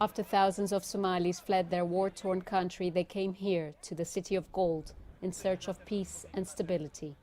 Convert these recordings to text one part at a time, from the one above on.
After thousands of Somalis fled their war-torn country, they came here to the City of Gold in search of peace and stability.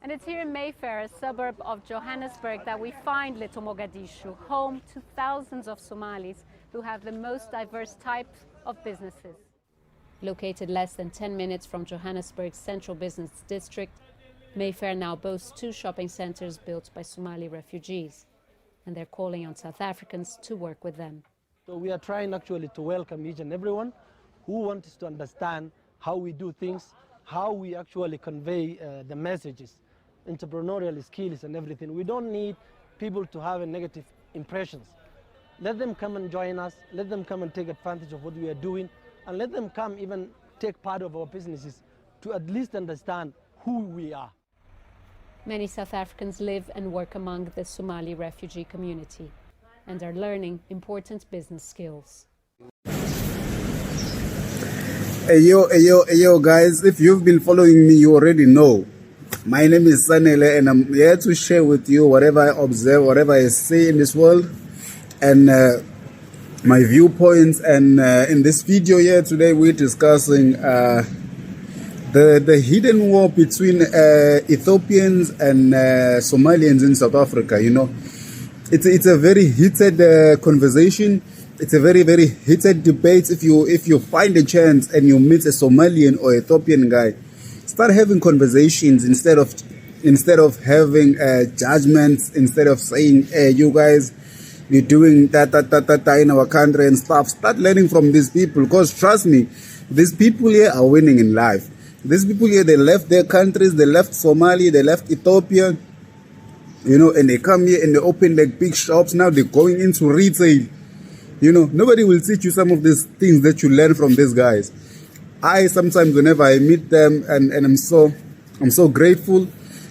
And it's here in Mayfair, a suburb of Johannesburg, that we find Little Mogadishu, home to thousands of Somalis who have the most diverse type of businesses. Located less than 10 minutes from Johannesburg's central business district, Mayfair now boasts 2 shopping centers built by Somali refugees, and they're calling on South Africans to work with them. So we are trying actually to welcome each and everyone who wants to understand how we do things, how we actually convey the messages, entrepreneurial skills and everything. We don't need people to have a negative impressions. Let them come and join us, let them come and take advantage of what we are doing, and let them come even take part of our businesses to at least understand who we are. Many South Africans live and work among the Somali refugee community and are learning important business skills. Hey yo guys, if you've been following me, you already know. My name is Sanele and I'm here to share with you whatever I observe, whatever I see in this world, and my viewpoints. And in this video here today, we're discussing the hidden war between Ethiopians and Somalians in South Africa. You know, it's a very heated conversation. It's a very heated debate. If you find a chance and you meet a Somalian or Ethiopian guy, start having conversations instead of having judgments. Instead of saying, "Hey, you guys, you're doing that in our country and stuff." Start learning from these people, because trust me, these people here are winning in life. These people here, they left their countries, they left Somalia, they left Ethiopia, you know, and they come here and they open like big shops. Now they're going into retail. You know, nobody will teach you some of these things that you learn from these guys. I sometimes, whenever I meet them, and I'm so grateful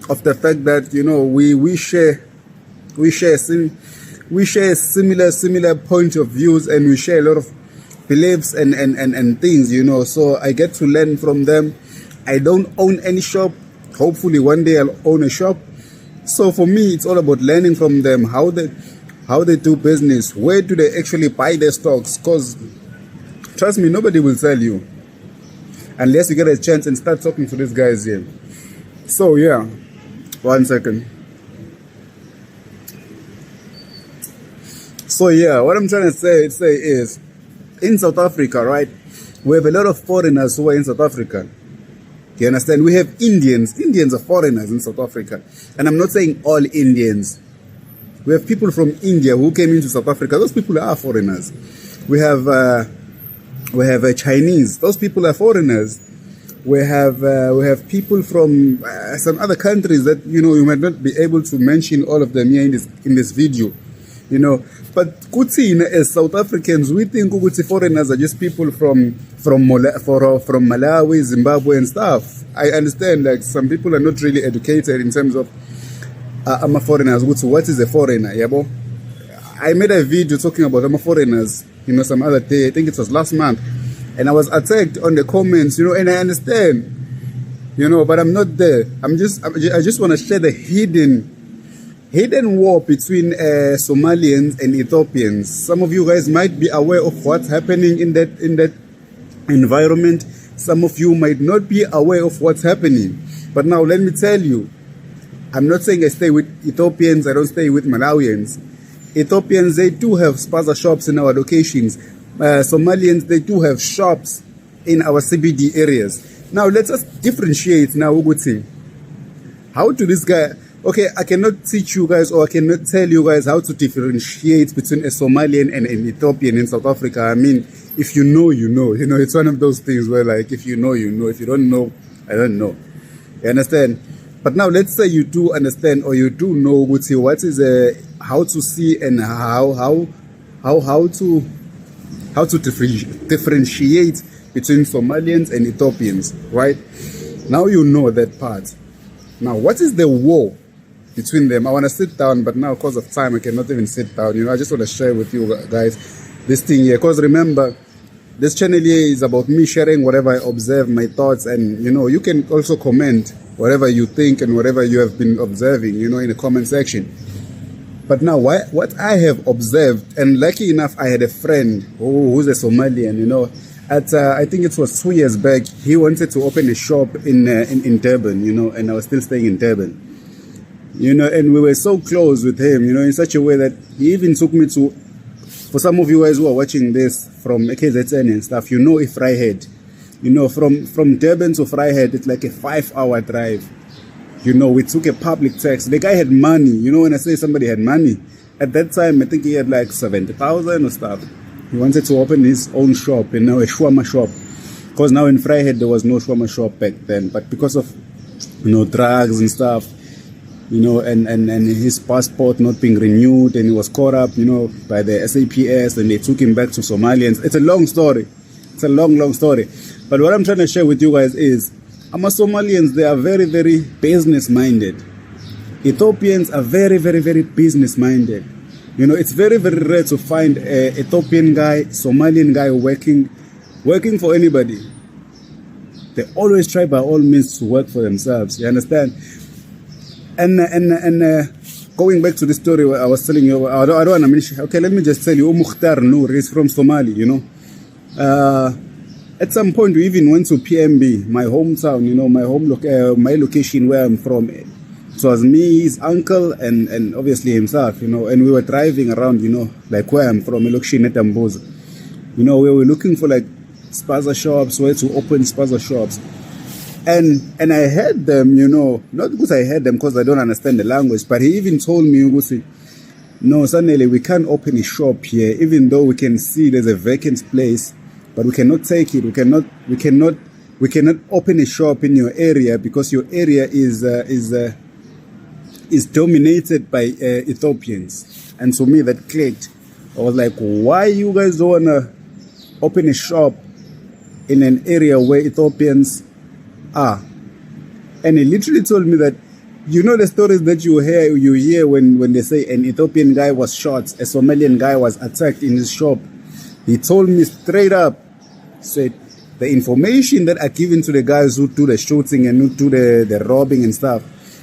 of the fact that, you know, we share similar point of views, and we share a lot of beliefs and things, you know. So I get to learn from them. I don't own any shop. Hopefully one day I'll own a shop. So for me, it's all about learning from them, how they do business, where do they actually buy their stocks, because trust me, nobody will tell you unless you get a chance and start talking to these guys here. So yeah, 1 second. So yeah, what I'm trying to say is, in South Africa, right, we have a lot of foreigners who are in South Africa. You understand? We have Indians. Indians are foreigners in South Africa. And I'm not saying all Indians. We have people from India who came into South Africa. Those people are foreigners. We have Chinese. Those people are foreigners. We have people from some other countries that, you know, you might not be able to mention all of them here in this video, you know. But Kuti, as South Africans, we think Kuti foreigners are just people from Malawi, Zimbabwe and stuff. I understand, like, some people are not really educated in terms of I'm a foreigner. What is a foreigner? Yabo? I made a video talking about I'm a foreigners, you know, some other day. I think it was last month, and I was attacked on the comments, you know. And I understand, you know, but I'm not there. I just want to share the hidden war between Somalians and Ethiopians. Some of you guys might be aware of what's happening in that environment. Some of you might not be aware of what's happening. But now let me tell you, I'm not saying I stay with Ethiopians, I don't stay with Malawians. Ethiopians, they do have spaza shops in our locations. Somalians, they do have shops in our CBD areas. Now let's just differentiate now, Uguti. How do this guy... Okay, I cannot teach you guys, or I cannot tell you guys how to differentiate between a Somalian and an Ethiopian in South Africa. I mean, if you know, you know. You know, it's one of those things where, like, if you know, you know. If you don't know, I don't know. You understand? But now, let's say you do understand, or you do know what is how to see and how to differentiate between Somalians and Ethiopians, right? Now you know that part. Now, what is the war between them? I want to sit down, but now because of time, I cannot even sit down. You know, I just want to share with you guys this thing here. Because remember, this channel here is about me sharing whatever I observe, my thoughts, and, you know, you can also comment whatever you think and whatever you have been observing, you know, in the comment section. But now, what I have observed, and lucky enough, I had a friend who's a Somalian, you know, I think it was 2 years back, he wanted to open a shop in Durban, you know, and I was still staying in Durban. You know, and we were so close with him, you know, in such a way that he even took me to, for some of you guys who are watching this from KZN and stuff, you know, Vryheid, you know, from Durban to Vryheid, it's like a 5-hour drive. You know, we took a public taxi. The guy had money. You know, when I say somebody had money, at that time, I think he had like 70,000 or stuff. He wanted to open his own shop, you know, a shawarma shop. Because now in Vryheid, there was no shawarma shop back then. But because of, you know, drugs and stuff, you know, and his passport not being renewed, and he was caught up, you know, by the SAPS, and they took him back to Somalians. It's a long story. It's a long story. But what I'm trying to share with you guys is, Somalians, they are very, very business-minded. Ethiopians are very, very, very business-minded. You know, it's very, very rare to find a Ethiopian guy, Somalian guy working for anybody. They always try by all means to work for themselves. You understand? And going back to the story where I was telling you, I don't want to mention. Okay, let me just tell you, Mukhtar Noor is from Somali. You know. At some point, we even went to PMB, my hometown, you know, my location where I'm from. It was me, his uncle, and obviously himself, you know, and we were driving around, you know, like where I'm from, a location at Amboza. You know, we were looking for like spaza shops, where to open spaza shops. And I heard them, you know, not because I heard them because I don't understand the language, but he even told me, no, suddenly we can't open a shop here, even though we can see there's a vacant place. But we cannot take it. We cannot open a shop in your area because your area is dominated by Ethiopians. And to me, that clicked. I was like, why you guys don't wanna open a shop in an area where Ethiopians are? And he literally told me that, you know, the stories that you hear when they say an Ethiopian guy was shot, a Somalian guy was attacked in his shop. He told me straight up, said the information that are given to the guys who do the shooting and who do the robbing and stuff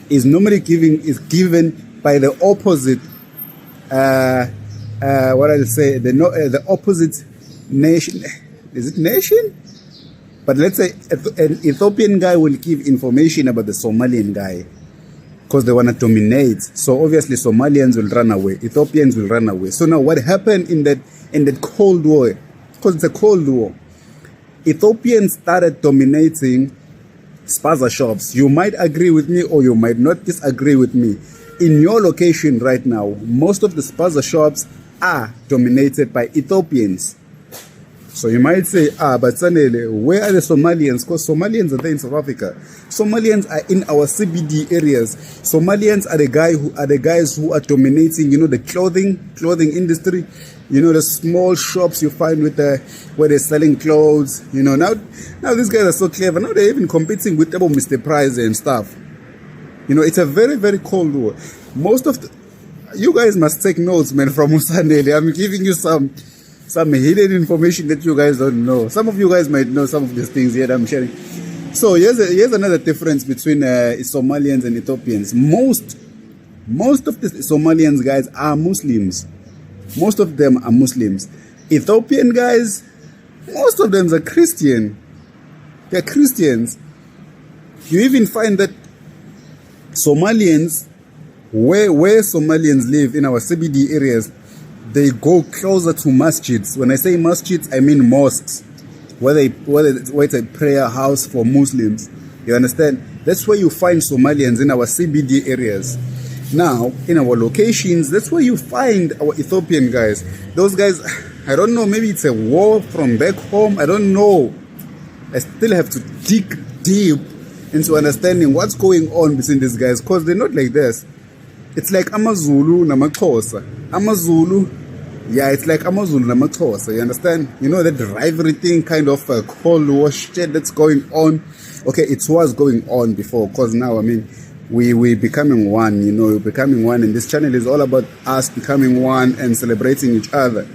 is normally given by the opposite what I'll say, the opposite nation. Is it nation? But let's say an Ethiopian guy will give information about the Somalian guy because they want to dominate. So obviously Somalians will run away, Ethiopians will run away. So now what happened in that Cold War, because it's a Cold War, Ethiopians started dominating spaza shops. You might agree with me or you might not disagree with me. In your location right now, most of the spaza shops are dominated by Ethiopians. So you might say, but Sanele, where are the Somalians? Because Somalians are there in South Africa. Somalians are in our CBD areas. Somalians are the guys who are dominating, you know, the clothing industry. You know, the small shops you find with where they're selling clothes. You know, now these guys are so clever. Now they're even competing with Mr. Price and stuff. You know, it's a very, very cold war. You guys must take notes, man, from Usanele. I'm giving you some hidden information that you guys don't know. Some of you guys might know some of these things here that I'm sharing. So here's another difference between Somalians and Ethiopians. Most of the Somalians guys are Muslims. Most of them are Muslims. Ethiopian guys, most of them are Christian. They're Christians. You even find that Somalians, where Somalians live in our CBD areas, they go closer to masjids. When I say masjids, I mean mosques, where it's a prayer house for Muslims. You understand? That's where you find Somalians in our CBD areas. Now, in our locations, that's where you find our Ethiopian guys. Those guys, I don't know, maybe it's a war from back home. I don't know. I still have to dig deep into understanding what's going on between these guys, because they're not like this. It's like Amazulu Namaxhosa. It's like Amazulu Namaxhosa, you understand? You know, that rivalry thing, kind of a Cold War shit that's going on. Okay, it was going on before, because now, I mean, we're becoming one, you know, we're becoming one, and this channel is all about us becoming one and celebrating each other,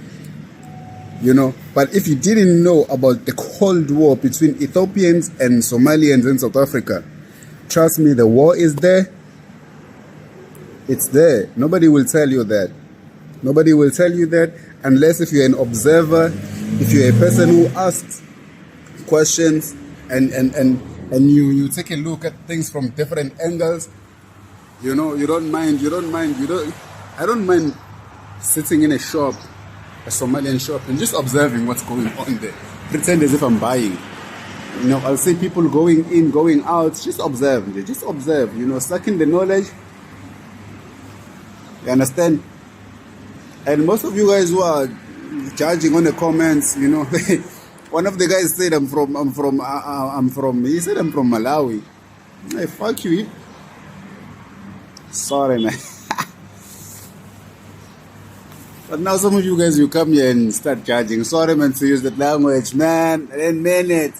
you know. But if you didn't know about the Cold War between Ethiopians and Somalians in South Africa, trust me, the war is there. It's there. Nobody will tell you that. Nobody will tell you that unless if you're an observer, if you're a person who asks questions and you take a look at things from different angles. You know, I don't mind sitting in a shop, a Somalian shop, and just observing what's going on there. Pretend as if I'm buying. You know, I'll see people going in, going out. Just observe. Just observe. You know, suck in the knowledge. You understand? And most of you guys who are judging on the comments, you know, one of the guys said, he said I'm from Malawi. Hey, fuck you. Sorry, man. But now some of you guys, you come here and start judging. Sorry, man, to use that language, man. I didn't mean it.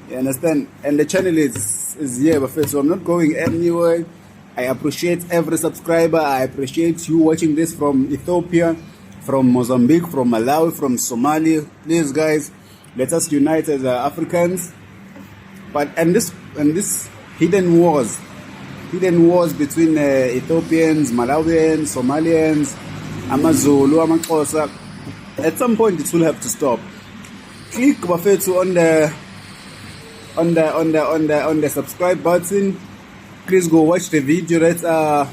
You understand? And the channel is here, but so I'm not going anywhere. I appreciate every subscriber. I appreciate you watching this from Ethiopia, from Mozambique, from Malawi, from Somalia. Please, guys, let us unite as Africans. But and this hidden wars between Ethiopians, Malawians, Somalians, Amazulu, Amakosa. At some point, it will have to stop. Click bafethu on the subscribe button. Please go watch the video that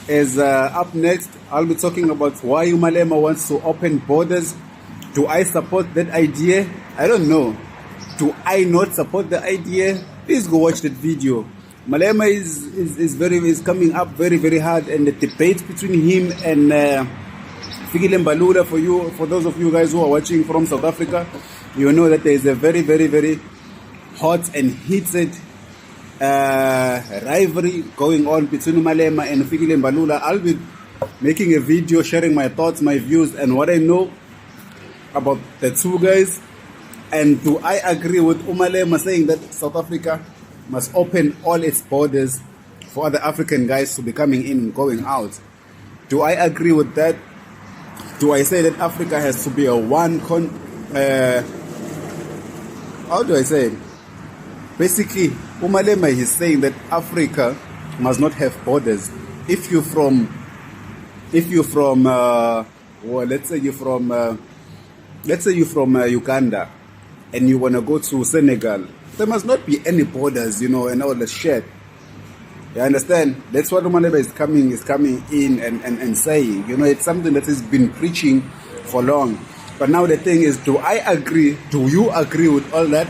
is up next. I'll be talking about why Malema wants to open borders. Do I support that idea? I don't know. Do I not support the idea? Please go watch that video. Malema is coming up very, very hard, and the debate between him and Fikile Mbalula, for those of you guys who are watching from South Africa, you know that there is a very, very, very hot and heated rivalry going on between Malema and Fikile Mbalula. I'll be making a video sharing my thoughts, my views, and what I know about the two guys. And do I agree with Malema saying that South Africa must open all its borders for other African guys to be coming in and going out? Do I agree with that? Do I say that Africa has to be a how do I say it? Basically, Malema is saying that Africa must not have borders. If you're from let's say you're from Uganda and you want to go to Senegal, there must not be any borders, you know, and all the shit. You understand? That's what Malema is coming in and saying. You know, it's something that has been preaching for long. But now the thing is, do I agree? Do you agree with all that?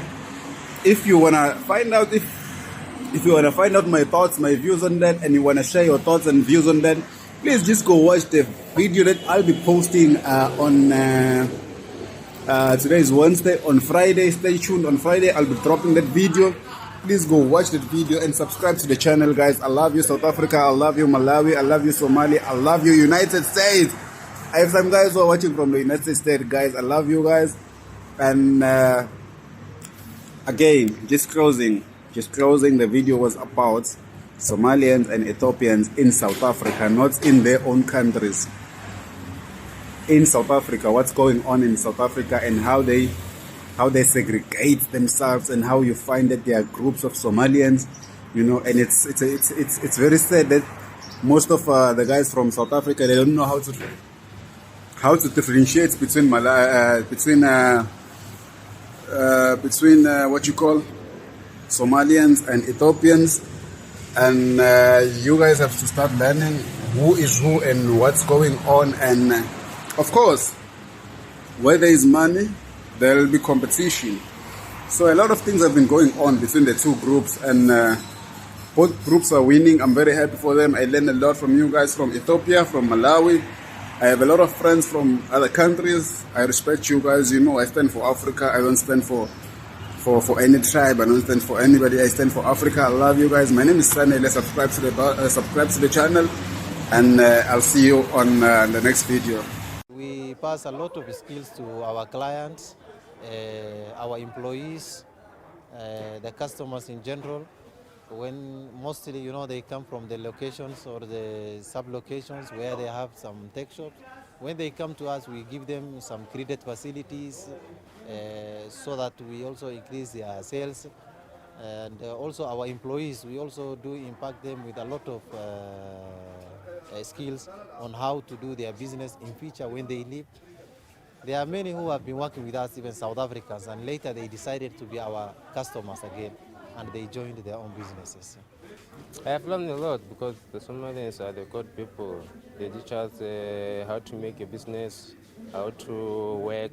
If you wanna find out if you wanna find out my thoughts, my views on that, and you wanna share your thoughts and views on that, please just go watch the video that I'll be posting on today is Wednesday. On Friday, stay tuned. On Friday, I'll be dropping that video. Please go watch that video and subscribe to the channel, guys. I love you, South Africa. I love you, Malawi. I love you, Somalia. I love you, United States. I have some guys who are watching from the United States, guys. I love you guys. And again, just closing, the video was about Somalians and Ethiopians in South Africa, not in their own countries. In South Africa, what's going on in South Africa and how they segregate themselves, and how you find that there are groups of Somalians, you know, and it's very sad that most of the guys from South Africa, they don't know how to differentiate between what you call Somalians and Ethiopians. And you guys have to start learning who is who and what's going on. And of course, where there is money, there will be competition. So a lot of things have been going on between the two groups, and both groups are winning. I'm very happy for them. I learned a lot from you guys from Ethiopia, from Malawi. I have a lot of friends from other countries. I respect you guys. You know, I stand for Africa. I don't stand for any tribe. I don't stand for anybody. I stand for Africa. I love you guys. My name is Sunny. Let's subscribe to the channel, and I'll see you on the next video. We pass a lot of skills to our clients, our employees, the customers in general. When mostly, you know, they come from the locations or the sub-locations where they have some tech shops. When they come to us, we give them some credit facilities so that we also increase their sales. And also our employees, we also do impact them with a lot of skills on how to do their business in future when they leave. There are many who have been working with us, even South Africans, and later they decided to be our customers again, and they joined their own businesses. I have learned a lot because the Somalians are the good people. They teach us how to make a business, how to work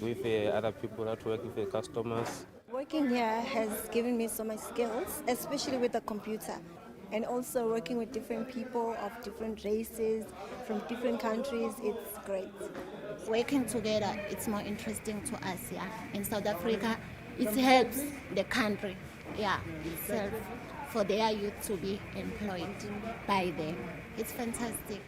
with other people, how to work with the customers. Working here has given me so much skills, especially with the computer, and also working with different people of different races from different countries. It's great. Working together, it's more interesting to us, yeah. In South Africa, it helps the country, yeah, itself, for their youth to be employed by them. It's fantastic.